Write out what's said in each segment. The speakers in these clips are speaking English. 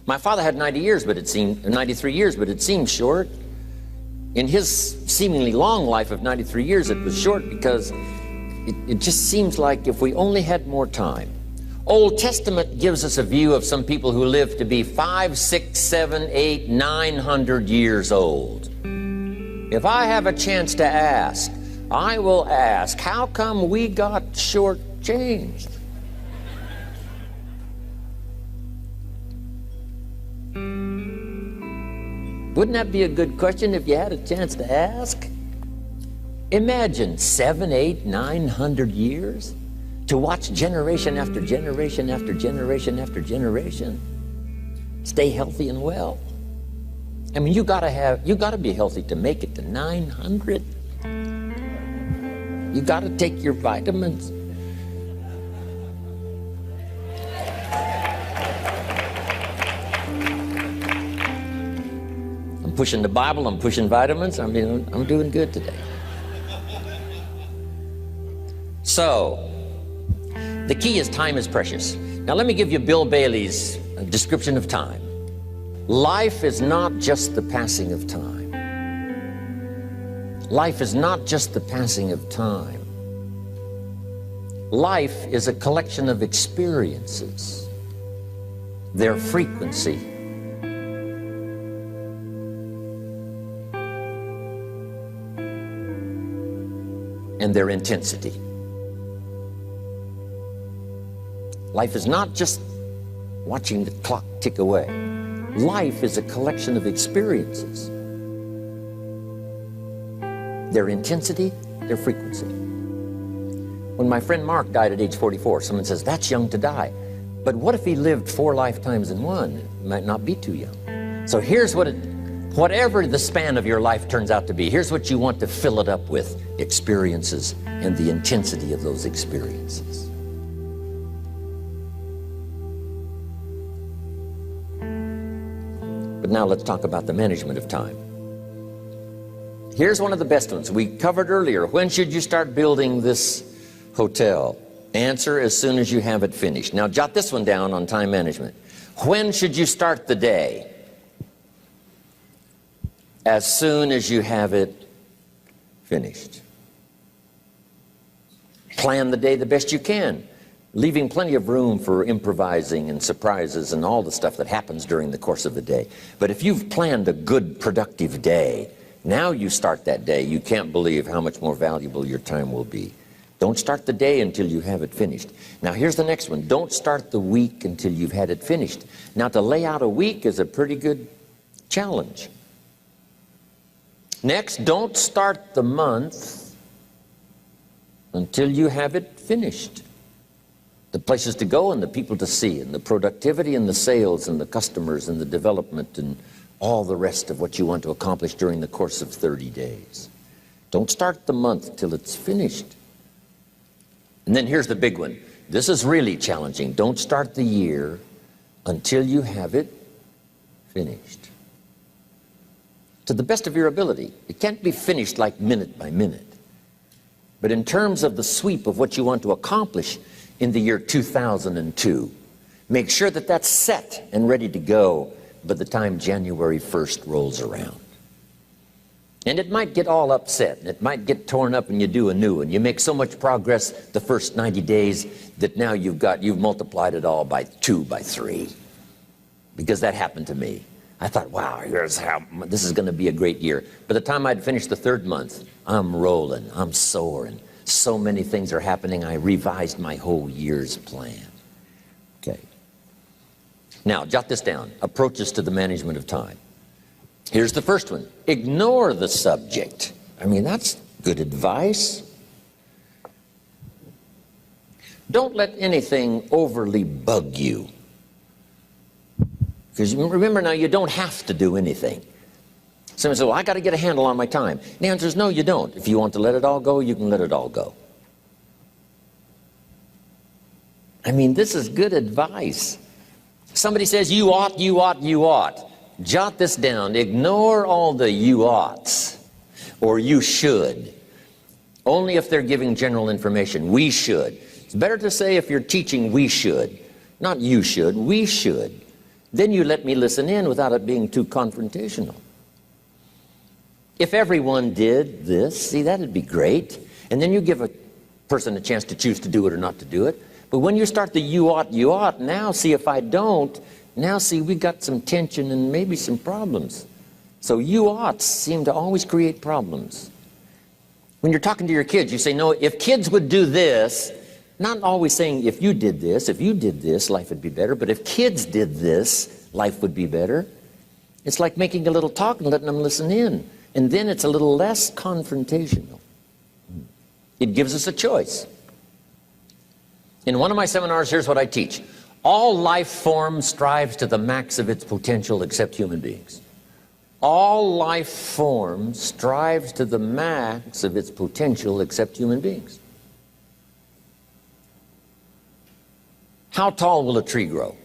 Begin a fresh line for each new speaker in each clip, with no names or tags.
My father had 93 years, but it seemed short. In his seemingly long life of 93 years, it was short because it just seems like if we only had more time. Old Testament gives us a view of some people who live to be 500, 600, 700, 800, 900 years old. If I have a chance to ask, I will ask, how come we got shortchanged? Wouldn't that be a good question if you had a chance to ask? Imagine 700, 800, 900 years to watch generation after generation after generation after generation stay healthy and well. I mean, you gotta be healthy to make it to 900. You gotta take your vitamins. I'm pushing the Bible, I'm pushing vitamins. I mean, I'm doing good today. So, the key is time is precious. Now let me give you Bill Bailey's description of time. Life is not just the passing of time. Life is not just the passing of time. Life is a collection of experiences, their frequency, and their intensity. Life is not just watching the clock tick away. Life is a collection of experiences, their intensity, their frequency. When my friend Mark died at age 44, someone says, that's young to die. But what if he lived 4 lifetimes in one? It might not be too young. So here's whatever the span of your life turns out to be, here's what you want to fill it up with: experiences and the intensity of those experiences. But now let's talk about the management of time. Here's one of the best ones. We covered earlier, when should you start building this hotel? Answer, as soon as you have it finished. Now jot this one down on time management. When should you start the day? As soon as you have it finished. Plan the day the best you can, leaving plenty of room for improvising and surprises and all the stuff that happens during the course of the day. But if you've planned a good, productive day, now you start that day, you can't believe how much more valuable your time will be. Don't start the day until you have it finished. Now here's the next one. Don't start the week until you've had it finished. Now to lay out a week is a pretty good challenge. Next, don't start the month until you have it finished. The places to go and the people to see and the productivity and the sales and the customers and the development and all the rest of what you want to accomplish during the course of 30 days. Don't start the month till it's finished. And then here's the big one. This is really challenging. Don't start the year until you have it finished. To the best of your ability. It can't be finished like minute by minute. But in terms of the sweep of what you want to accomplish in the year 2002, make sure that that's set and ready to go by the time January 1st rolls around. And it might get all upset, and it might get torn up and you do a new one. You make so much progress the first 90 days that now you've multiplied it all by 2, by 3. Because that happened to me. I thought, wow, this is going to be a great year. By the time I'd finished the 3rd month, I'm rolling, I'm soaring. So many things are happening, I revised my whole year's plan. Okay. Now, jot this down. Approaches to the management of time. Here's the first one. Ignore the subject. I mean, that's good advice. Don't let anything overly bug you. Because remember now, you don't have to do anything. Someone says, well, I got to get a handle on my time. The answer is no, you don't. If you want to let it all go, you can let it all go. I mean, this is good advice. Somebody says, you ought, you ought, you ought. Jot this down. Ignore all the you oughts or you should. Only if they're giving general information. We should. It's better to say if you're teaching, we should. Not you should, we should. Then you let me listen in without it being too confrontational. If everyone did this, see, that'd be great. And then you give a person a chance to choose to do it or not to do it. But when you start the you ought, now see if I don't, now see we got some tension and maybe some problems. So you oughts seem to always create problems. When you're talking to your kids, you say, no, if kids would do this, not always saying if you did this, life would be better, but if kids did this, life would be better. It's like making a little talk and letting them listen in. And then it's a little less confrontational. It gives us a choice. In one of my seminars, here's what I teach. All life form strives to the max of its potential except human beings. All life form strives to the max of its potential except human beings. How tall will a tree grow?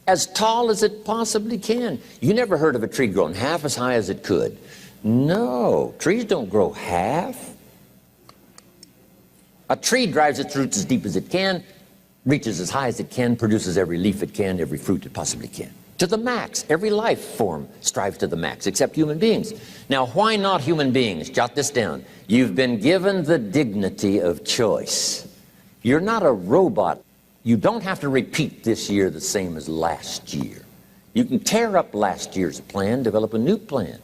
As tall as it possibly can. You never heard of a tree growing half as high as it could. No, trees don't grow half. A tree drives its roots as deep as it can, reaches as high as it can, produces every leaf it can, every fruit it possibly can. To the max. Every life form strives to the max, except human beings. Now, why not human beings? Jot this down. You've been given the dignity of choice. You're not a robot. You don't have to repeat this year the same as last year. You can tear up last year's plan, develop a new plan.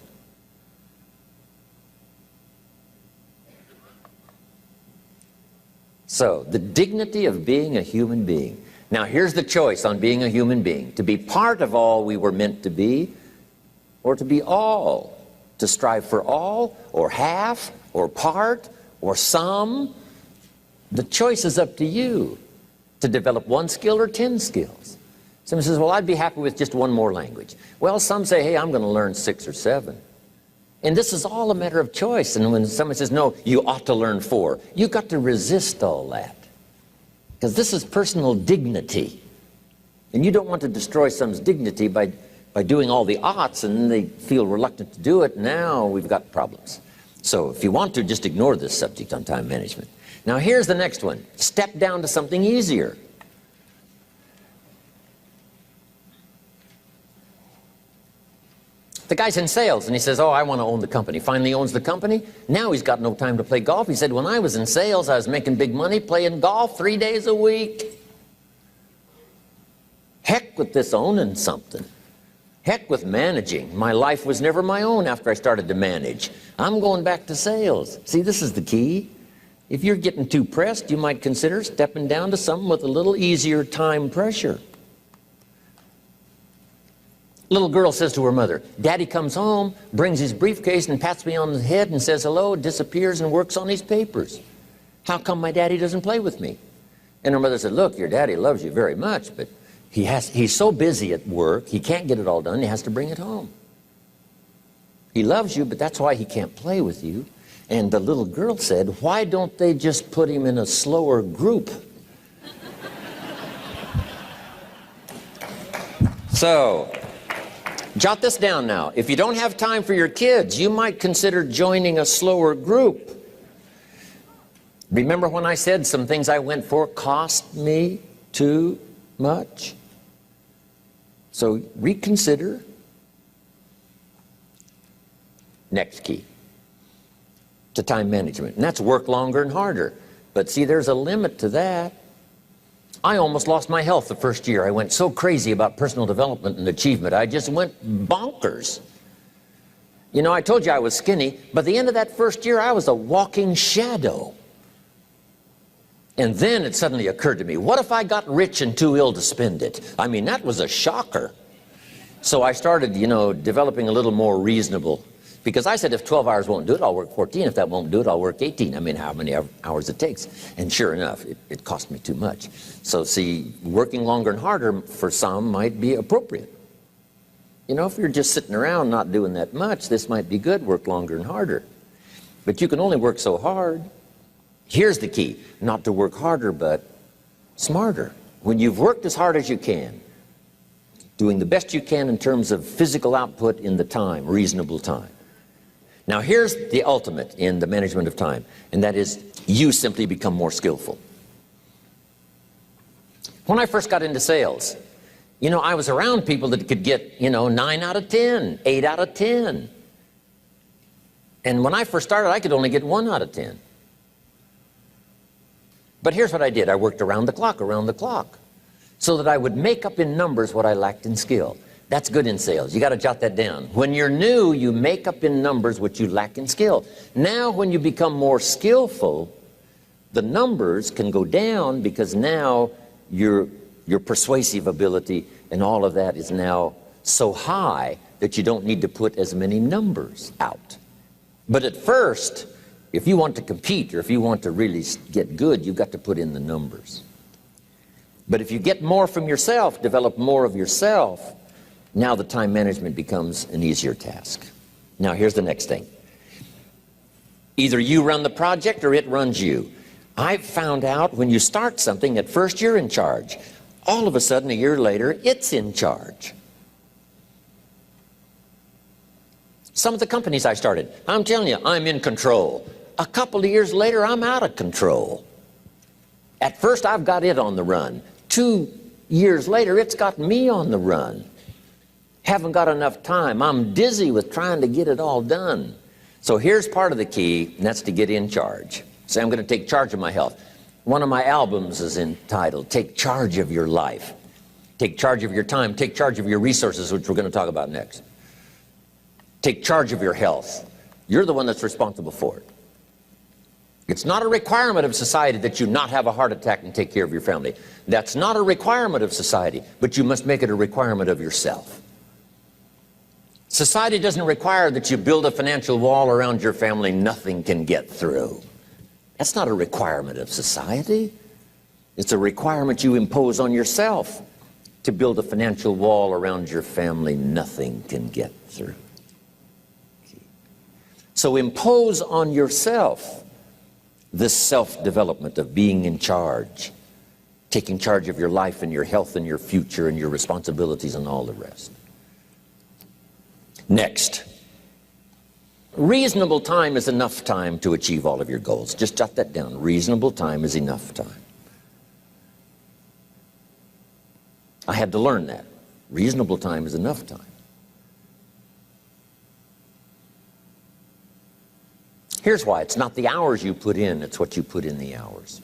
So, the dignity of being a human being. Now, here's the choice on being a human being. To be part of all we were meant to be, or to be all. To strive for all, or half, or part, or some. The choice is up to you. To develop one skill or 10 skills. Someone says, well, I'd be happy with just one more language. Well, some say, hey, I'm going to learn 6 or 7. And this is all a matter of choice. And when someone says, no, you ought to learn 4, you've got to resist all that. Because this is personal dignity. And you don't want to destroy someone's dignity by doing all the oughts, and then they feel reluctant to do it. Now we've got problems. So if you want to, just ignore this subject on time management. Now here's the next one. Step down to something easier. The guy's in sales and he says, oh, I want to own the company. Finally owns the company. Now he's got no time to play golf. He said, when I was in sales, I was making big money playing golf 3 days a week. Heck with this owning something. Heck with managing. My life was never my own after I started to manage. I'm going back to sales. See, this is the key. If you're getting too pressed, you might consider stepping down to something with a little easier time pressure. Little girl says to her mother, Daddy comes home, brings his briefcase and pats me on the head and says hello, disappears and works on his papers. How come my daddy doesn't play with me? And her mother said, look, your daddy loves you very much, but he's so busy at work, he can't get it all done, he has to bring it home. He loves you, but that's why he can't play with you. And the little girl said, why don't they just put him in a slower group? So, jot this down now. If you don't have time for your kids, you might consider joining a slower group. Remember when I said some things I went for cost me too much? So reconsider. Next key to time management, and that's work longer and harder. But see, there's a limit to that. I almost lost my health the first year. I went so crazy about personal development and achievement. I just went bonkers. You know, I told you I was skinny, but the end of that first year, I was a walking shadow. And then it suddenly occurred to me, what if I got rich and too ill to spend it? I mean, that was a shocker. So I started, you know, developing a little more reasonable. Because I said, if 12 hours won't do it, I'll work 14. If that won't do it, I'll work 18. I mean, how many hours it takes. And sure enough, it cost me too much. So see, working longer and harder for some might be appropriate. You know, if you're just sitting around not doing that much, this might be good, work longer and harder. But you can only work so hard. Here's the key, not to work harder, but smarter. When you've worked as hard as you can, doing the best you can in terms of physical output in the time, reasonable time. Now here's the ultimate in the management of time, and that is you simply become more skillful. When I first got into sales, You know, I was around people that could get, 9 out of 10, 8 out of 10. And when I first started, I could only get 1 out of 10. But here's what I did. I worked around the clock, so that I would make up in numbers what I lacked in skill. That's good in sales. You got to jot that down. When you're new, you make up in numbers what you lack in skill. Now, when you become more skillful, the numbers can go down because now your persuasive ability and all of that is now so high that you don't need to put as many numbers out. But at first, if you want to compete or if you want to really get good, you've got to put in the numbers. But if you get more from yourself, develop more of yourself, now the time management becomes an easier task. Now here's the next thing. Either you run the project or it runs you. I've found out when you start something, at first you're in charge. All of a sudden, a year later, it's in charge. Some of the companies I started, I'm telling you, I'm in control. A couple of years later, I'm out of control. At first, I've got it on the run. 2 years later, it's got me on the run. Haven't got enough time. I'm dizzy with trying to get it all done. So here's part of the key, and that's to get in charge. Say, I'm going to take charge of my health. One of my albums is entitled, Take Charge of Your Life. Take charge of your time. Take charge of your resources, which we're going to talk about next. Take charge of your health. You're the one that's responsible for it. It's not a requirement of society that you not have a heart attack and take care of your family. That's not a requirement of society, but you must make it a requirement of yourself. Society doesn't require that you build a financial wall around your family nothing can get through. That's not a requirement of society. It's a requirement you impose on yourself to build a financial wall around your family nothing can get through. So impose on yourself this self-development of being in charge, taking charge of your life and your health and your future and your responsibilities and all the rest. Next, reasonable time is enough time to achieve all of your goals. Just jot that down. Reasonable time is enough time. I had to learn that. Reasonable time is enough time. Here's why. It's not the hours you put in, it's what you put in the hours.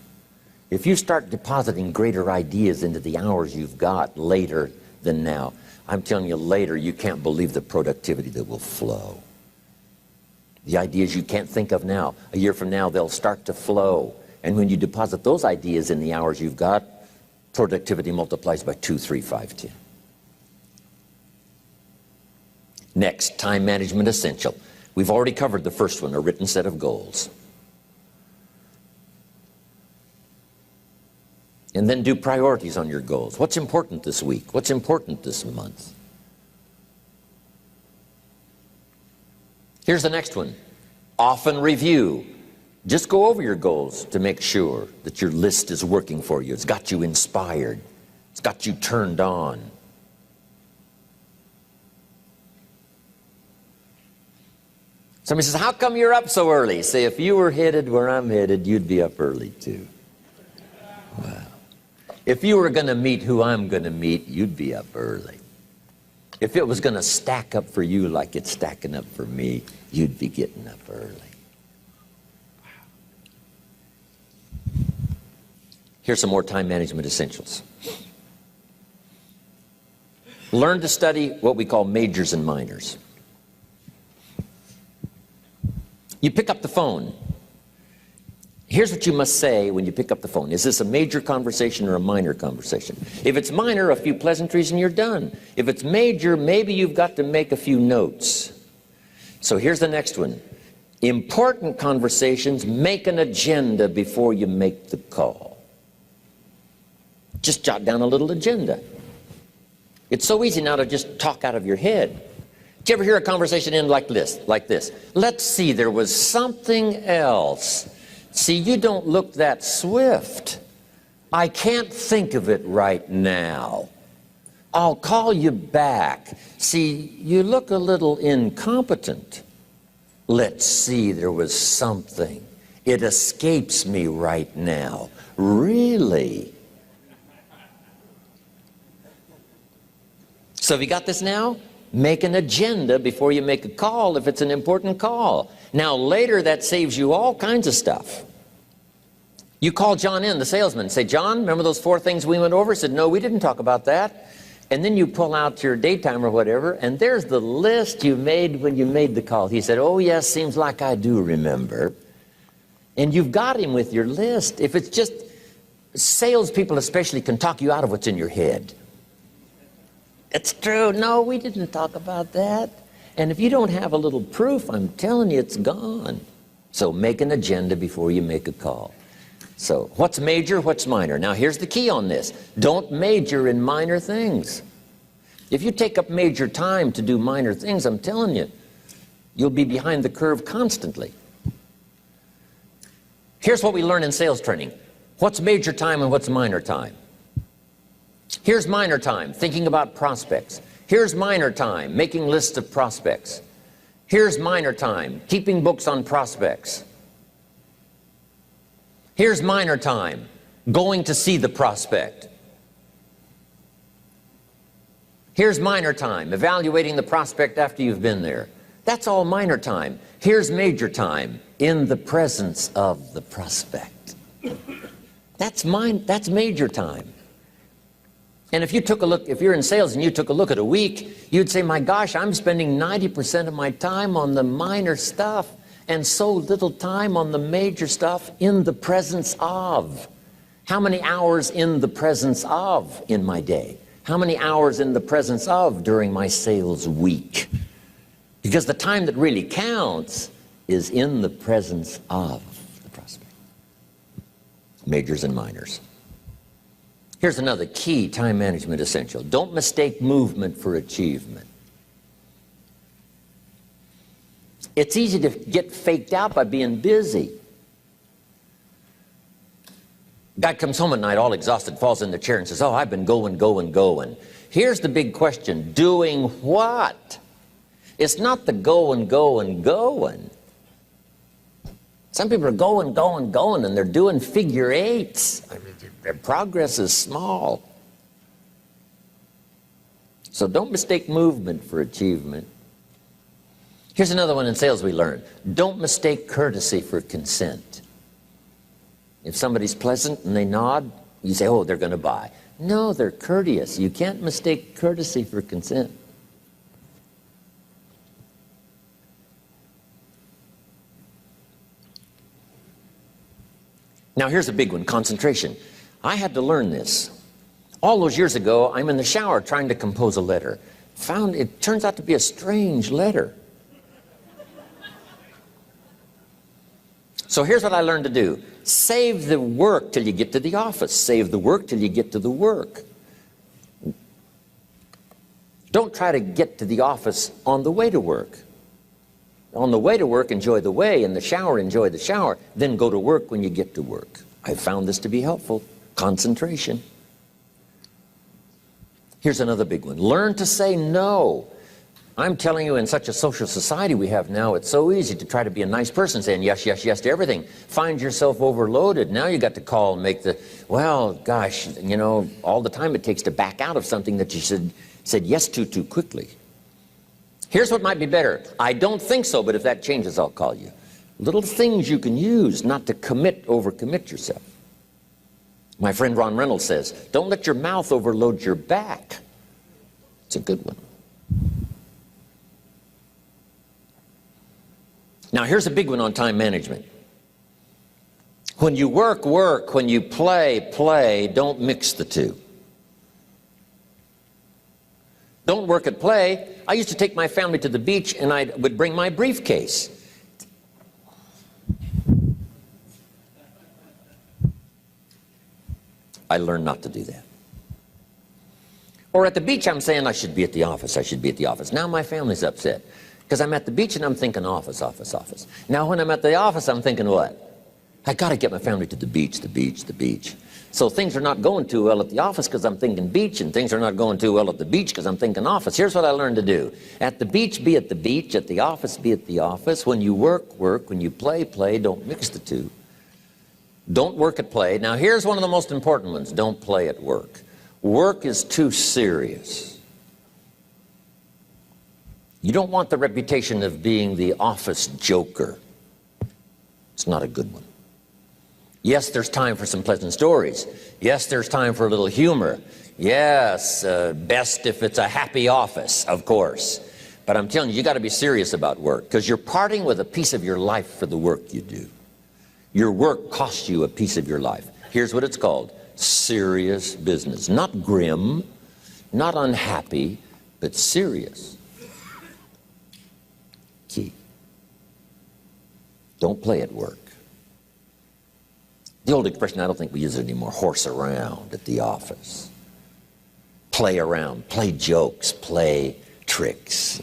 If you start depositing greater ideas into the hours you've got later than now, I'm telling you, later you can't believe the productivity that will flow. The ideas you can't think of now, a year from now, they'll start to flow. And when you deposit those ideas in the hours you've got, productivity multiplies by 2, 3, 5, 10. Next, time management essential. We've already covered the first one, a written set of goals. And then do priorities on your goals. What's important this week? What's important this month? Here's the next one. Often review. Just go over your goals to make sure that your list is working for you. It's got you inspired. It's got you turned on. Somebody says, how come you're up so early? Say, if you were headed where I'm headed, you'd be up early too. Wow. If you were going to meet who I'm going to meet, you'd be up early. If it was going to stack up for you like it's stacking up for me, you'd be getting up early. Wow. Here's some more time management essentials. Learn to study what we call majors and minors. You pick up the phone. Here's what you must say when you pick up the phone. Is this a major conversation or a minor conversation? If it's minor, a few pleasantries and you're done. If it's major, maybe you've got to make a few notes. So here's the next one. Important conversations, make an agenda before you make the call. Just jot down a little agenda. It's so easy now to just talk out of your head. Did you ever hear a conversation end like this? Let's see, there was something else. See, you don't look that swift. I can't think of it right now. I'll call you back. See, you look a little incompetent. Let's see, there was something. It escapes me right now. Really? So have you got this now? Make an agenda before you make a call if it's an important call. Now later that saves you all kinds of stuff. You call John in, the salesman, say, John, remember those 4 things we went over? He said, no, we didn't talk about that. And then you pull out your daytime or whatever, and there's the list you made when you made the call. He said, oh yes, seems like I do remember. And you've got him with your list. If it's just, salespeople especially can talk you out of what's in your head. It's true. No, we didn't talk about that. And if you don't have a little proof, I'm telling you, it's gone. So make an agenda before you make a call. So what's major, what's minor? Now here's the key on this. Don't major in minor things. If you take up major time to do minor things, I'm telling you, you'll be behind the curve constantly. Here's what we learn in sales training. What's major time and what's minor time? Here's minor time, thinking about prospects. Here's minor time, making lists of prospects. Here's minor time, keeping books on prospects. Here's minor time, going to see the prospect. Here's minor time, evaluating the prospect after you've been there. That's all minor time. Here's major time, in the presence of the prospect. That's major time. And if you took a look, if you're in sales and you took a look at a week, you'd say, my gosh, I'm spending 90% of my time on the minor stuff and so little time on the major stuff in the presence of. How many hours in the presence of in my day? How many hours in the presence of during my sales week? Because the time that really counts is in the presence of the prospect. Majors and minors. Here's another key time management essential. Don't mistake movement for achievement. It's easy to get faked out by being busy. Guy comes home at night all exhausted, falls in the chair and says, oh, I've been going. Here's the big question. Doing what? It's not the going. Some people are going, and they're doing figure eights. I mean, their progress is small. So don't mistake movement for achievement. Here's another one in sales we learned. Don't mistake courtesy for consent. If somebody's pleasant and they nod, you say, oh, they're going to buy. No, they're courteous. You can't mistake courtesy for consent. Now here's a big one, concentration. I had to learn this. All those years ago, I'm in the shower trying to compose a letter. Found it turns out to be a strange letter. So here's what I learned to do. Save the work till you get to the office. Save the work till you get to the work. Don't try to get to the office on the way to work. On the way to work, enjoy the way. In the shower, enjoy the shower. Then go to work when you get to work. I found this to be helpful. Concentration. Here's another big one. Learn to say no. I'm telling you, in such a social society we have now, it's so easy to try to be a nice person, saying yes, yes, yes to everything. Find yourself overloaded. Now you got to call and make the, well, gosh, you know, all the time it takes to back out of something that you said yes to too quickly. Here's what might be better. I don't think so, but if that changes, I'll call you. Little things you can use not to overcommit yourself. My friend Ron Reynolds says, don't let your mouth overload your back. It's a good one. Now here's a big one on time management. When you work, work. When you play, play. Don't mix the two. Don't work at play. I used to take my family to the beach and I would bring my briefcase. I learned not to do that. Or at the beach I'm saying I should be at the office, I should be at the office. Now my family's upset. Because I'm at the beach and I'm thinking office, office, office. Now when I'm at the office, I'm thinking what? I got to get my family to the beach, the beach, the beach. So things are not going too well at the office because I'm thinking beach, and things are not going too well at the beach because I'm thinking office. Here's what I learned to do. At the beach, be at the beach. At the office, be at the office. When you work, work. When you play, play. Don't mix the two. Don't work at play. Now here's one of the most important ones. Don't play at work. Work is too serious. You don't want the reputation of being the office joker. It's not a good one. Yes, there's time for some pleasant stories. Yes, there's time for a little humor. Yes, best if it's a happy office, of course. But I'm telling you, you got to be serious about work, because you're parting with a piece of your life for the work you do. Your work costs you a piece of your life. Here's what it's called: serious business. Not grim, not unhappy, but serious. Key. Don't play at work. The old expression, I don't think we use it anymore, horse around at the office. Play around, play jokes, play tricks.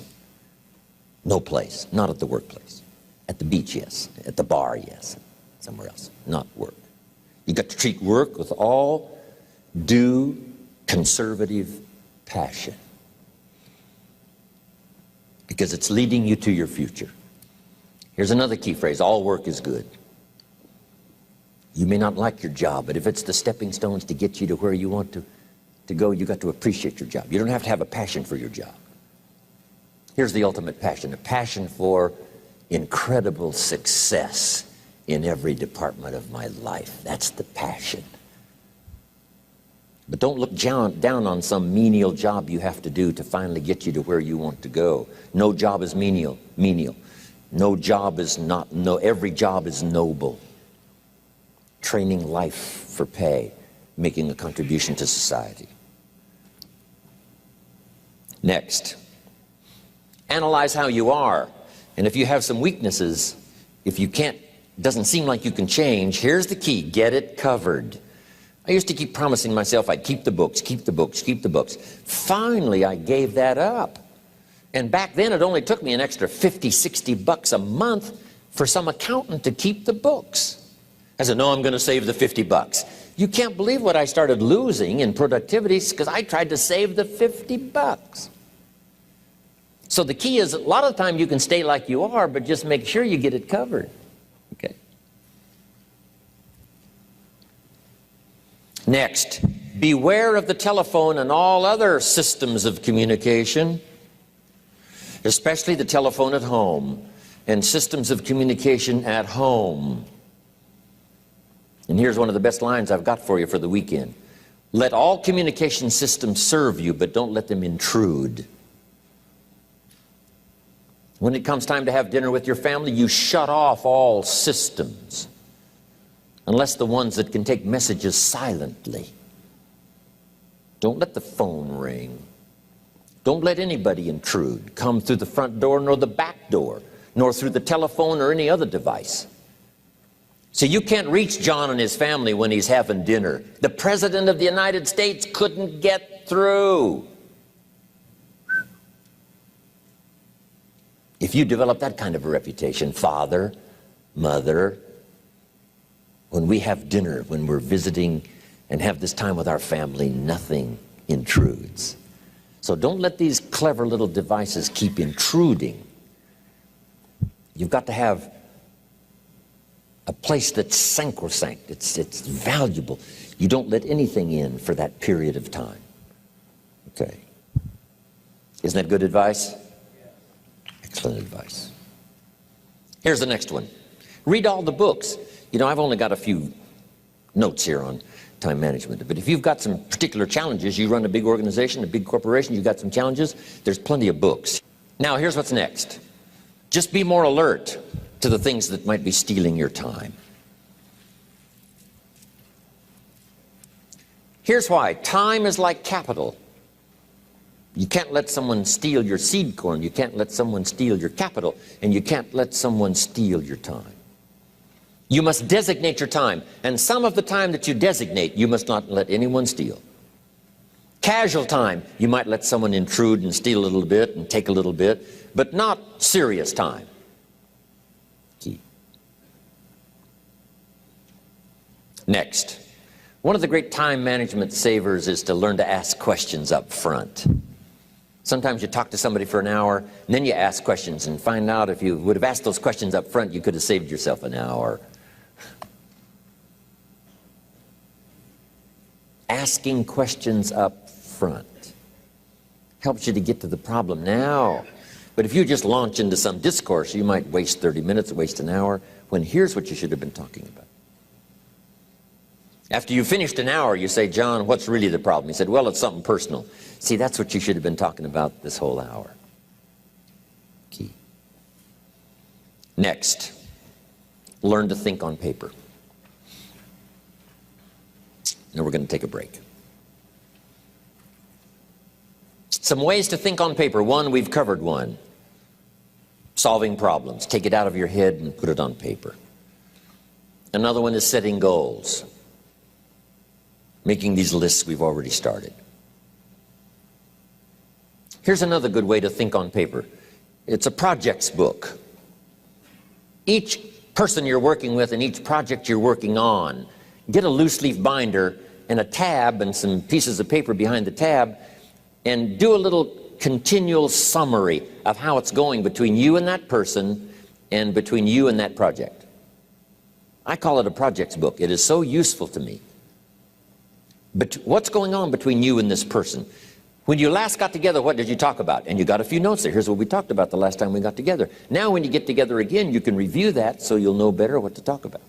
No place, not at the workplace. At the beach, yes. At the bar, yes. Somewhere else, not work. You got to treat work with all due conservative passion, because it's leading you to your future. Here's another key phrase: all work is good. You may not like your job, but if it's the stepping stones to get you to where you want to go, you got to appreciate your job. You don't have to have a passion for your job. Here's the ultimate passion: a passion for incredible success in every department of my life. That's the passion. But don't look down on some menial job you have to do to finally get you to where you want to go. No job is menial. No job is not, no, every job is noble. Training life for pay, making a contribution to society. Next, analyze how you are. And if you have some weaknesses, if you can't, doesn't seem like you can change, here's the key: get it covered. I used to keep promising myself I'd keep the books, keep the books, keep the books. Finally, I gave that up. And back then, it only took me an extra 50, 60 bucks a month for some accountant to keep the books. I said, no, I'm going to save the 50 bucks. You can't believe what I started losing in productivity because I tried to save the 50 bucks. So the key is, a lot of the time you can stay like you are, but just make sure you get it covered. Okay. Next, beware of the telephone and all other systems of communication, especially the telephone at home and systems of communication at home. And here's one of the best lines I've got for you for the weekend: let all communication systems serve you, but don't let them intrude. When it comes time to have dinner with your family, you shut off all systems, unless the ones that can take messages silently. Don't let the phone ring. Don't let anybody intrude, come through the front door nor the back door, nor through the telephone or any other device. So you can't reach John and his family when he's having dinner. The President of the United States couldn't get through. If you develop that kind of a reputation, father, mother, when we have dinner, when we're visiting and have this time with our family, nothing intrudes. So don't let these clever little devices keep intruding. You've got to have a place that's sacrosanct, it's valuable. You don't let anything in for that period of time. Okay. Isn't that good advice? Excellent advice. Here's the next one. Read all the books. You know, I've only got a few notes here on time management, but if you've got some particular challenges, you run a big organization, a big corporation, you've got some challenges, there's plenty of books. Now, here's what's next. Just be more alert to the things that might be stealing your time. Here's why. Time is like capital. You can't let someone steal your seed corn. You can't let someone steal your capital. And you can't let someone steal your time. You must designate your time. And some of the time that you designate, you must not let anyone steal. Casual time, you might let someone intrude and steal a little bit and take a little bit, but not serious time. Key. Next, one of the great time management savers is to learn to ask questions up front. Sometimes you talk to somebody for an hour, and then you ask questions and find out if you would have asked those questions up front, you could have saved yourself an hour. Asking questions up front helps you to get to the problem now. But if you just launch into some discourse, you might waste 30 minutes, waste an hour, when here's what you should have been talking about. After you finished an hour, you say, John, what's really the problem? He said, well, it's something personal. See, that's what you should have been talking about this whole hour. Key. Next, learn to think on paper. Now we're going to take a break. Some ways to think on paper. One, we've covered one. Solving problems. Take it out of your head and put it on paper. Another one is setting goals. Making these lists we've already started. Here's another good way to think on paper. It's a projects book. Each person you're working with and each project you're working on, get a loose leaf binder and a tab and some pieces of paper behind the tab and do a little continual summary of how it's going between you and that person and between you and that project. I call it a projects book. It is so useful to me. But what's going on between you and this person? When you last got together, what did you talk about? And you got a few notes there. Here's what we talked about the last time we got together. Now when you get together again, you can review that so you'll know better what to talk about.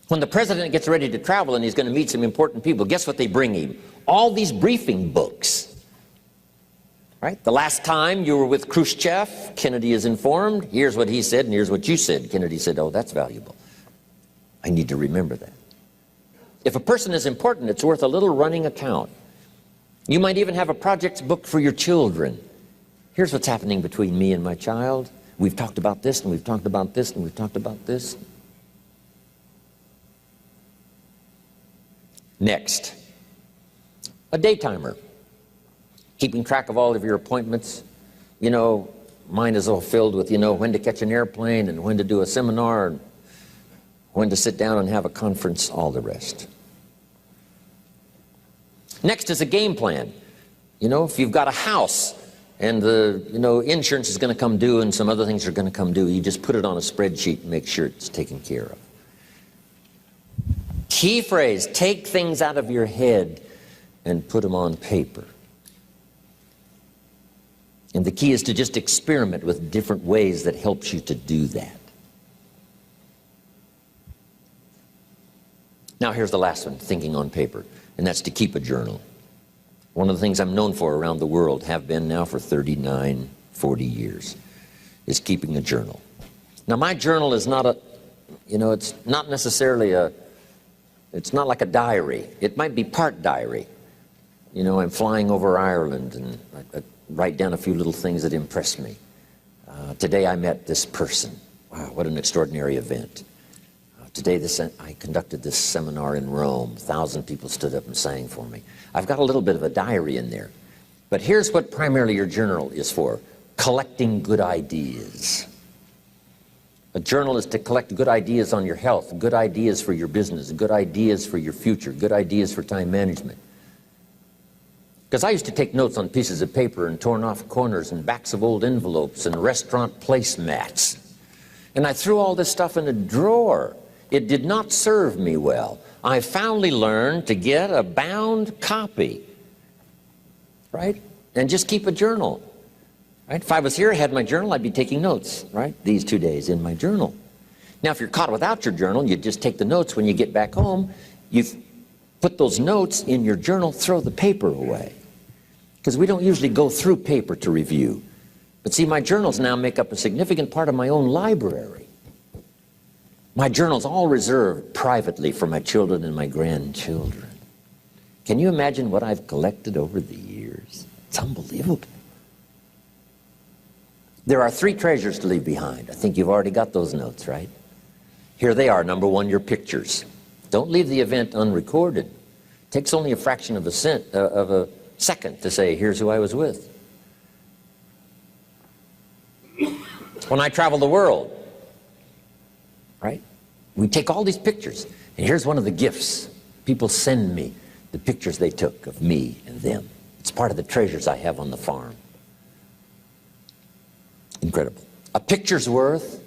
When the president gets ready to travel and he's going to meet some important people, guess what they bring him? All these briefing books. Right? The last time you were with Khrushchev, Kennedy is informed. Here's what he said and here's what you said. Kennedy said, oh, that's valuable. I need to remember that. If a person is important, it's worth a little running account. You might even have a projects book for your children. Here's what's happening between me and my child. We've talked about this, and we've talked about this, and we've talked about this. Next, a day timer. Keeping track of all of your appointments. You know, mine is all filled with, when to catch an airplane, and when to do a seminar, and when to sit down and have a conference, all the rest. Next is a game plan. If you've got a house and the insurance is going to come due and some other things are going to come due, you just put it on a spreadsheet and make sure it's taken care of. Key phrase, take things out of your head and put them on paper. And the key is to just experiment with different ways that helps you to do that. Now here's the last one, thinking on paper, and that's to keep a journal. One of the things I'm known for around the world, have been now for 39, 40 years, is keeping a journal. Now my journal is not it's not necessarily it's not like a diary. It might be part diary. I'm flying over Ireland and I write down a few little things that impress me. Today I met this person. Wow, what an extraordinary event. Today I conducted this seminar in Rome. 1,000 people stood up and sang for me. I've got a little bit of a diary in there. But here's what primarily your journal is for. Collecting good ideas. A journal is to collect good ideas on your health, good ideas for your business, good ideas for your future, good ideas for time management. Because I used to take notes on pieces of paper and torn off corners and backs of old envelopes and restaurant placemats. And I threw all this stuff in a drawer. It did not serve me well. I finally learned to get a bound copy, right? And just keep a journal, right? If I was here, I had my journal, I'd be taking notes, right? These 2 days in my journal. Now, if you're caught without your journal, you just take the notes when you get back home. You put those notes in your journal, throw the paper away. Because we don't usually go through paper to review. But see, my journals now make up a significant part of my own library. My journal's all reserved privately for my children and my grandchildren. Can you imagine what I've collected over the years? It's unbelievable. There are 3 treasures to leave behind. I think you've already got those notes, right? Here they are. Number 1, your pictures. Don't leave the event unrecorded. It takes only a fraction of a second to say, here's who I was with. When I travel the world, right? We take all these pictures, and here's one of the gifts. People send me the pictures they took of me and them. It's part of the treasures I have on the farm. Incredible. A picture's worth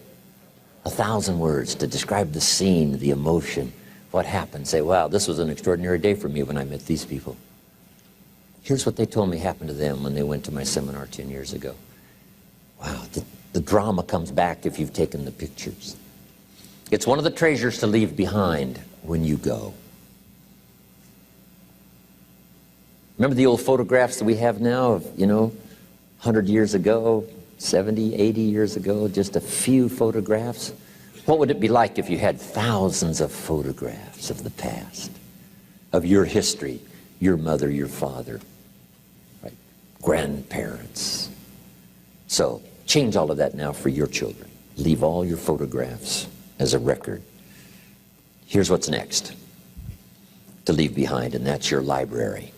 1,000 words to describe the scene, the emotion, what happened. Say, wow, this was an extraordinary day for me when I met these people. Here's what they told me happened to them when they went to my seminar 10 years ago. Wow, the drama comes back if you've taken the pictures. It's one of the treasures to leave behind when you go. Remember the old photographs that we have now of, 100 years ago, 70, 80 years ago, just a few photographs? What would it be like if you had thousands of photographs of the past, of your history, your mother, your father, right? Grandparents? So change all of that now for your children. Leave all your photographs as a record. Here's what's next to leave behind, and that's your library.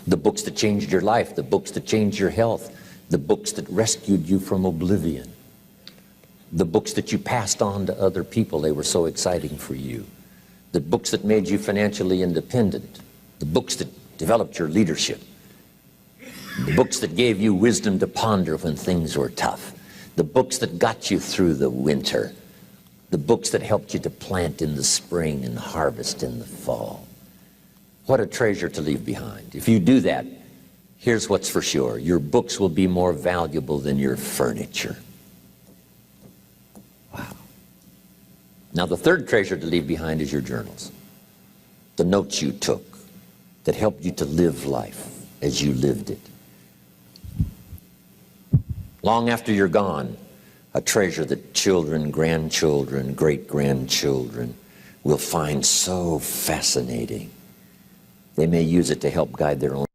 The books that changed your life, the books that changed your health, the books that rescued you from oblivion, the books that you passed on to other people, they were so exciting for you, the books that made you financially independent, the books that developed your leadership, the books that gave you wisdom to ponder when things were tough, the books that got you through the winter, the books that helped you to plant in the spring and harvest in the fall. What a treasure to leave behind. If you do that, here's what's for sure. Your books will be more valuable than your furniture. Wow. Now the third treasure to leave behind is your journals. The notes you took that helped you to live life as you lived it. Long after you're gone, a treasure that children, grandchildren, great-grandchildren will find so fascinating. They may use it to help guide their own